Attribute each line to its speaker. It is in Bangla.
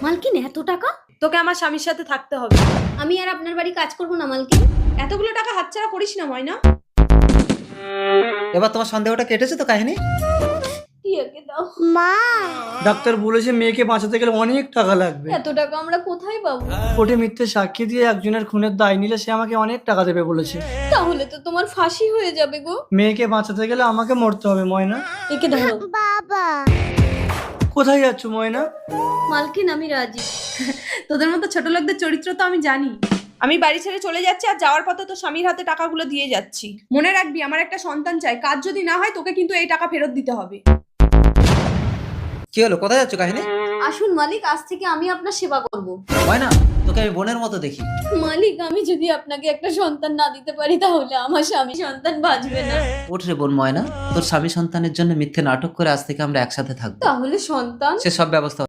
Speaker 1: মালকিন এত টাকা?
Speaker 2: তোকে আমার স্বামীর সাথে থাকতে হবে।
Speaker 1: আমি আর আপনার বাড়ি কাজ করব না মালকিন।
Speaker 2: এতগুলো টাকা হাতছাড়া করিস না ময়না।
Speaker 3: এবার তোমার সন্দেহটা কেটেছে তো কাহিনী?
Speaker 1: টিয়াকে দাও।
Speaker 4: ডাক্তার বলেছে মেয়েকে বাঁচাতে গেলে অনেক টাকা লাগবে।
Speaker 1: এত টাকা আমরা কোথায় পাবো?
Speaker 4: কোর্টে মিথ্যে সাক্ষী দিয়ে একজনের খুনের দায় নিলে সে আমাকে অনেক টাকা দেবে বলেছে।
Speaker 1: তাহলে তো তোমার ফাঁসি হয়ে যাবে গো।
Speaker 4: মেয়েকে বাঁচাতে গেলে আমাকে মরতে হবে ময়না।
Speaker 1: একে ধরো।
Speaker 4: কোথায় যাচ্ছ ময়না?
Speaker 1: মালকিন আমি রাজি।
Speaker 2: তোদের মতো ছোট লোকদের চরিত্র তো আমি জানি। আমি বাড়ি ছেড়ে চলে যাচ্ছি, আর যাওয়ার পথে তো স্বামীর হাতে টাকাগুলো দিয়ে যাচ্ছি। মনে রাখবি, আমার একটা সন্তান চাই। কাজ যদি না হয় তোকে কিন্তু এই টাকা ফেরত দিতে হবে।
Speaker 3: কি হলো, কোথায় যাচ্ছ কাহিনী?
Speaker 1: আসুন মালিক, আজ থেকে আমি আপনার সেবা করব।
Speaker 3: হয় না, তোকে আমি বোনের মতো দেখি।
Speaker 1: মালিক, আমি যদি আপনাকে একটা সন্তান না দিতে পারি তাহলে আমার স্বামী সন্তান বাঁচবে না।
Speaker 3: ওঠ রে বোন ময়না, তোর স্বামী সন্তানের জন্য মিথ্যে নাটক করে আজ থেকে আমরা একসাথে থাকবো।
Speaker 1: তাহলে সন্তান?
Speaker 3: সে সব ব্যবস্থা